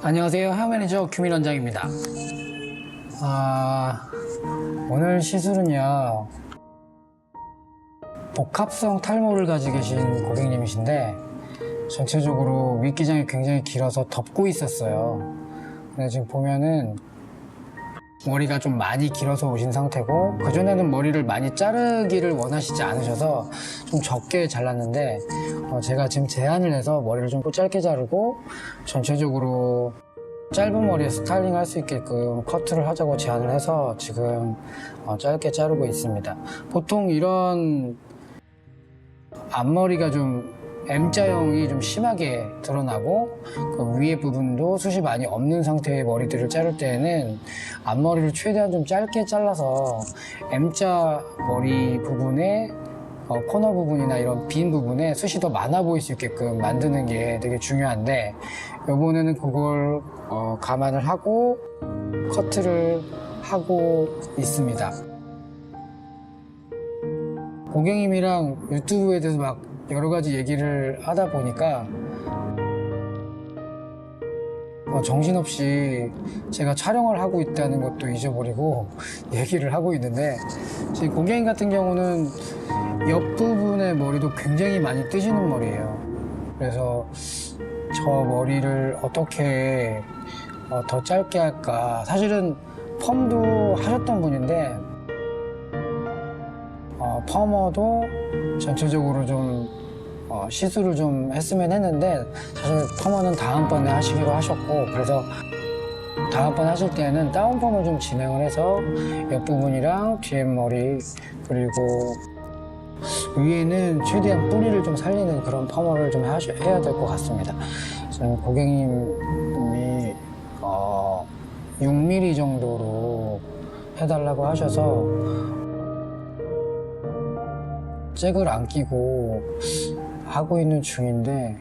안녕하세요. 헤어 매니저 규민 원장입니다. 오늘 시술은요, 복합성 탈모를 가지고 계신 고객님이신데 전체적으로 윗기장이 굉장히 길어서 덮고 있었어요. 근데 지금 보면은 머리가 좀 많이 길어서 오신 상태고, 그전에는 머리를 많이 자르기를 원하시지 않으셔서 좀 적게 잘랐는데, 제가 지금 제한을 해서 머리를 좀 짧게 자르고 전체적으로 짧은 머리에 스타일링 할 수 있게끔 커트를 하자고 제안을 해서 지금 짧게 자르고 있습니다. 보통 이런 앞머리가 좀 M자형이 좀 심하게 드러나고 그 위에 부분도 숱이 많이 없는 상태의 머리들을 자를 때에는 앞머리를 최대한 좀 짧게 잘라서 M자 머리 부분에 코너 부분이나 이런 빈 부분에 숱이 더 많아 보일 수 있게끔 만드는 게 되게 중요한데, 이번에는 그걸 감안을 하고 커트를 하고 있습니다. 고객님이랑 유튜브에 대해서 막 여러 가지 얘기를 하다 보니까 정신없이 제가 촬영을 하고 있다는 것도 잊어버리고 얘기를 하고 있는데, 지금 고객님 같은 경우는 옆부분의 머리도 굉장히 많이 뜨시는 머리예요. 그래서 저 머리를 어떻게 더 짧게 할까, 사실은 펌도 하셨던 분인데 펌어도 전체적으로 좀 시술을 좀 했으면 했는데, 사실 펌어는 다음번에 하시기로 하셨고, 그래서 다음번에 하실 때는 다운펌을 좀 진행을 해서 옆부분이랑 뒤에 머리 그리고 위에는 최대한 뿌리를 좀 살리는 그런 펌어를 좀 해야 될 것 같습니다. 지금 고객님이 6mm 정도로 해달라고 하셔서 잭을 안 끼고 하고 있는 중인데,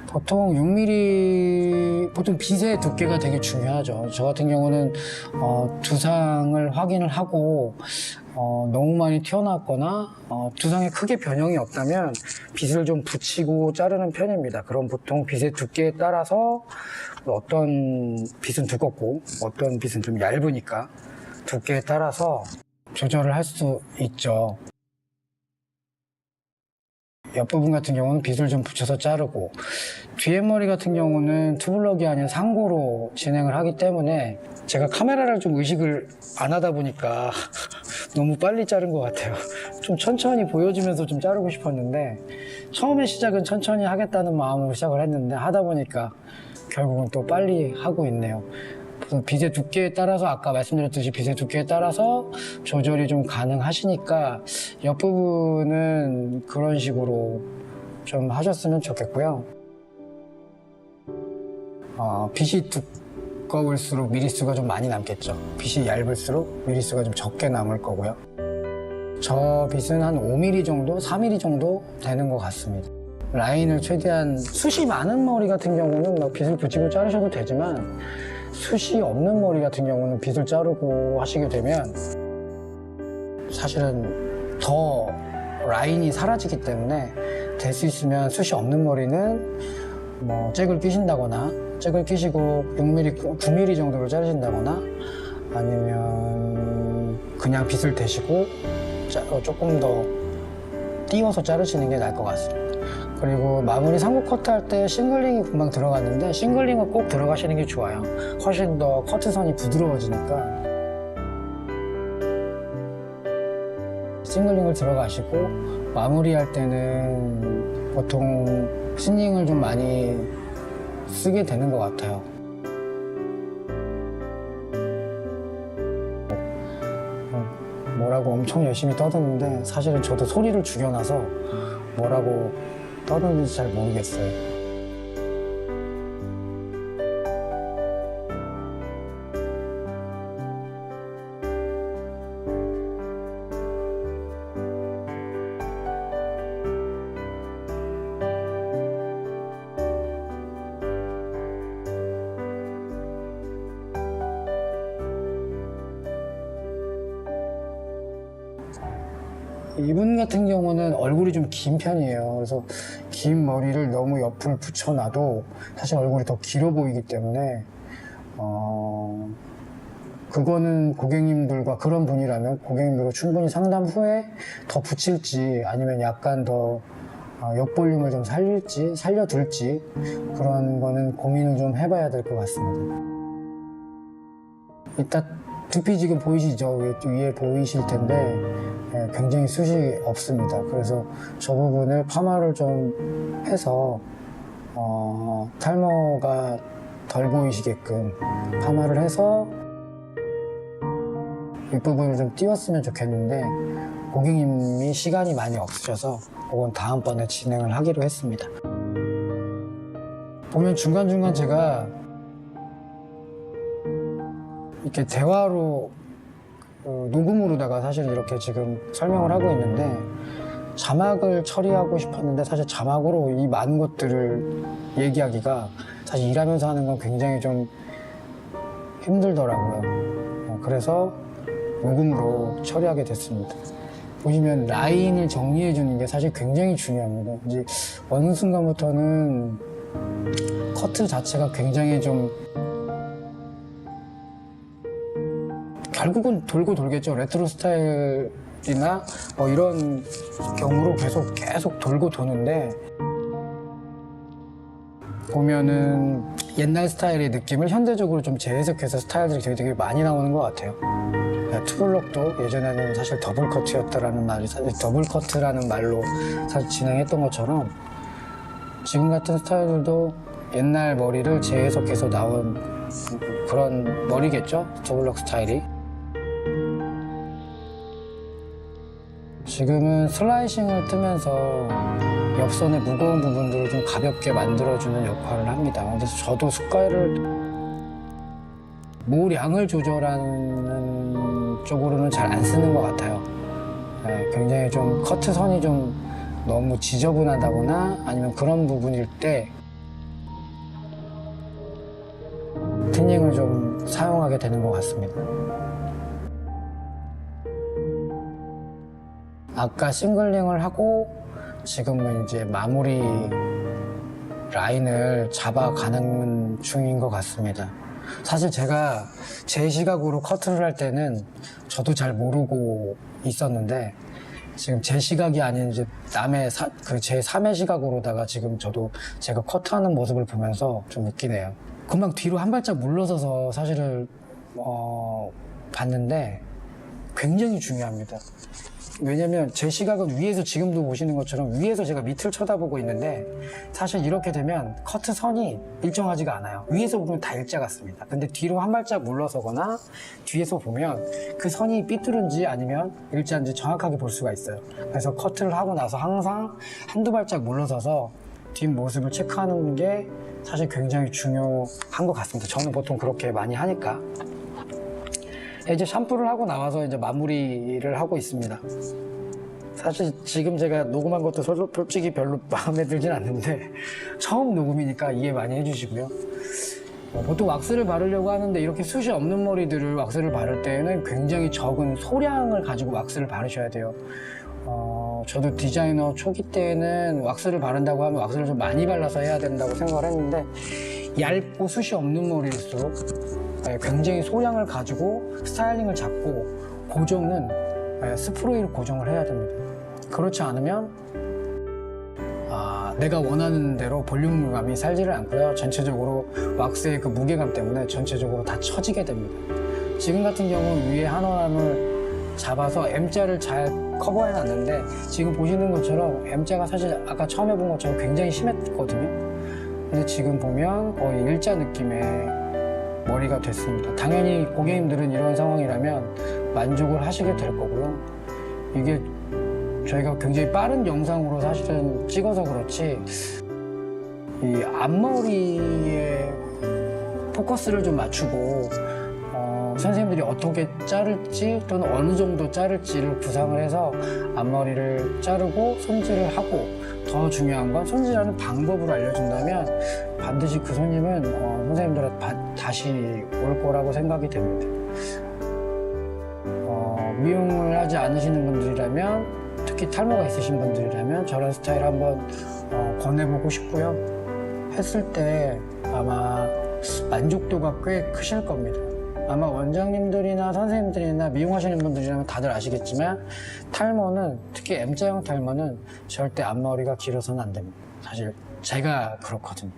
보통 6mm, 보통 빗의 두께가 되게 중요하죠. 저 같은 경우는 두상을 확인을 하고 너무 많이 튀어나왔거나 두상에 크게 변형이 없다면 빗을 좀 붙이고 자르는 편입니다. 그럼 보통 빗의 두께에 따라서 어떤 빗은 두껍고 어떤 빗은 좀 얇으니까 두께에 따라서 조절을 할 수 있죠. 옆부분 같은 경우는 빗을 좀 붙여서 자르고, 뒤에 머리 같은 경우는 투블럭이 아닌 상고로 진행을 하기 때문에 제가 카메라를 좀 의식을 안 하다 보니까 너무 빨리 자른 것 같아요. 좀 천천히 보여주면서 좀 자르고 싶었는데, 처음에 시작은 천천히 하겠다는 마음으로 시작을 했는데 하다 보니까 결국은 또 빨리 하고 있네요. 빗의 두께에 따라서, 아까 말씀드렸듯이 빗의 두께에 따라서 조절이 좀 가능하시니까 옆부분은 그런 식으로 좀 하셨으면 좋겠고요. 빗이 두꺼울수록 미리수가 좀 많이 남겠죠. 빗이 얇을수록 미리수가 좀 적게 남을 거고요. 저 빗은 한 5mm 정도, 4mm 정도 되는 것 같습니다. 라인을 최대한, 숱이 많은 머리 같은 경우는 막 빗을 붙이고 자르셔도 되지만, 숱이 없는 머리 같은 경우는 빗을 자르고 하시게 되면 사실은 더 라인이 사라지기 때문에, 될 수 있으면 숱이 없는 머리는 잭을 끼신다거나, 잭을 끼시고 6mm, 9mm 정도를 자르신다거나, 아니면 그냥 빗을 대시고 조금 더 띄워서 자르시는 게 나을 것 같습니다. 그리고 마무리 상고 커트 할 때 싱글링이 금방 들어갔는데, 싱글링은 꼭 들어가시는 게 좋아요. 훨씬 더 커트선이 부드러워지니까 싱글링을 들어가시고, 마무리할 때는 보통 시닝을 좀 많이 쓰게 되는 것 같아요. 뭐라고 엄청 열심히 떠드는데 사실은 저도 소리를 죽여놔서 뭐라고 떠드는지 잘 모르겠어요. 이분 같은 경우는 얼굴이 좀 긴 편이에요. 그래서 긴 머리를 너무 옆을 붙여놔도 사실 얼굴이 더 길어 보이기 때문에 그거는 고객님들과 그런 분이라면 고객님들과 충분히 상담 후에 더 붙일지 아니면 약간 더 역볼륨을 좀 살려둘지 그런 거는 고민을 좀 해봐야 될 것 같습니다. 이따 두피 지금 보이시죠? 위에 보이실 텐데 굉장히 숱이 없습니다. 그래서 저 부분을 파마를 좀 해서 탈모가 덜 보이시게끔 파마를 해서 윗부분을 좀 띄웠으면 좋겠는데 고객님이 시간이 많이 없으셔서 그건 다음번에 진행을 하기로 했습니다. 보면 중간중간 제가 이렇게 대화로 녹음으로다가 사실 이렇게 지금 설명을 하고 있는데 자막을 처리하고 싶었는데 사실 자막으로 이 많은 것들을 얘기하기가 사실 일하면서 하는 건 굉장히 좀 힘들더라고요. 그래서 녹음으로 처리하게 됐습니다. 보시면 라인을 정리해 주는 게 사실 굉장히 중요합니다. 이제 어느 순간부터는 커트 자체가 굉장히 좀 결국은 돌고 돌겠죠. 레트로 스타일이나 뭐 이런 경우로 계속 돌고 도는데 보면은 옛날 스타일의 느낌을 현대적으로 좀 재해석해서 스타일들이 되게 많이 나오는 것 같아요. 투블럭도 예전에는 사실 더블 커트였다라는 말이 사실 더블 커트라는 말로 사실 진행했던 것처럼 지금 같은 스타일들도 옛날 머리를 재해석해서 나온 그런 머리겠죠? 더블럭 스타일이. 지금은 슬라이싱을 뜨면서 옆선의 무거운 부분들을 좀 가볍게 만들어주는 역할을 합니다. 그래서 저도 숟가락을 모량을 조절하는 쪽으로는 잘 안 쓰는 것 같아요. 굉장히 좀 커트선이 좀 너무 지저분하다거나 아니면 그런 부분일 때 티닝을 좀 사용하게 되는 것 같습니다. 아까 싱글링을 하고 지금은 이제 마무리 라인을 잡아가는 중인 것 같습니다. 사실 제가 제 시각으로 커트를 할 때는 저도 잘 모르고 있었는데 지금 제 시각이 아닌 이제 남의 제 3의 시각으로다가 지금 저도 제가 커트하는 모습을 보면서 좀 웃기네요. 금방 뒤로 한 발짝 물러서서 사실을 봤는데 굉장히 중요합니다. 왜냐면 제 시각은 위에서 지금도 보시는 것처럼 위에서 제가 밑을 쳐다보고 있는데 사실 이렇게 되면 커트 선이 일정하지가 않아요. 위에서 보면 다 일자 같습니다. 근데 뒤로 한 발짝 물러서거나 뒤에서 보면 그 선이 삐뚤은지 아니면 일자인지 정확하게 볼 수가 있어요. 그래서 커트를 하고 나서 항상 한두 발짝 물러서서 뒷모습을 체크하는 게 사실 굉장히 중요한 것 같습니다. 저는 보통 그렇게 많이 하니까. 이제 샴푸를 하고 나와서 이제 마무리를 하고 있습니다. 사실 지금 제가 녹음한 것도 솔직히 별로 마음에 들진 않는데 처음 녹음이니까 이해 많이 해주시고요. 보통 왁스를 바르려고 하는데 이렇게 숱이 없는 머리들을 왁스를 바를 때에는 굉장히 적은 소량을 가지고 왁스를 바르셔야 돼요. 저도 디자이너 초기 때는 왁스를 바른다고 하면 왁스를 좀 많이 발라서 해야 된다고 생각을 했는데 얇고 숱이 없는 머리일수록 굉장히 소량을 가지고 스타일링을 잡고 고정은 스프레이로 고정을 해야 됩니다. 그렇지 않으면 내가 원하는 대로 볼륨감이 살지를 않고요. 전체적으로 왁스의 그 무게감 때문에 전체적으로 다 처지게 됩니다. 지금 같은 경우 위에 한 원함을 잡아서 M자를 잘 커버해 놨는데 지금 보시는 것처럼 M자가 사실 아까 처음에 본 것처럼 굉장히 심했거든요. 근데 지금 보면 거의 일자 느낌의 머리가 됐습니다. 당연히 고객님들은 이런 상황이라면 만족을 하시게 될 거고요. 이게 저희가 굉장히 빠른 영상으로 사실은 찍어서 그렇지 이 앞머리에 포커스를 좀 맞추고 선생님들이 어떻게 자를지 또는 어느 정도 자를지를 구상을 해서 앞머리를 자르고 손질을 하고 더 중요한 건 손질하는 방법을 알려준다면 반드시 그 손님은 선생님들한테 다시 올 거라고 생각이 됩니다. 미용을 하지 않으시는 분들이라면 특히 탈모가 있으신 분들이라면 저런 스타일 한번 권해보고 싶고요. 했을 때 아마 만족도가 꽤 크실 겁니다. 아마 원장님들이나 선생님들이나 미용하시는 분들이라면 다들 아시겠지만 탈모는, 특히 M자형 탈모는 절대 앞머리가 길어서는 안 됩니다. 사실 제가 그렇거든요.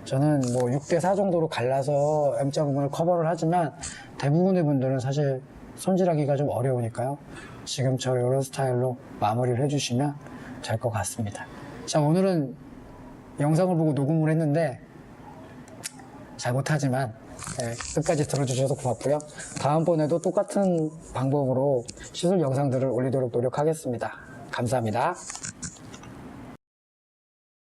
저는 뭐 6대4 정도로 갈라서 M자 부분을 커버를 하지만 대부분의 분들은 사실 손질하기가 좀 어려우니까요. 지금처럼 이런 스타일로 마무리를 해주시면 될 것 같습니다. 자, 오늘은 영상을 보고 녹음을 했는데 잘 못하지만 끝까지 들어주셔서 고맙고요. 다음번에도 똑같은 방법으로 시술 영상들을 올리도록 노력하겠습니다. 감사합니다.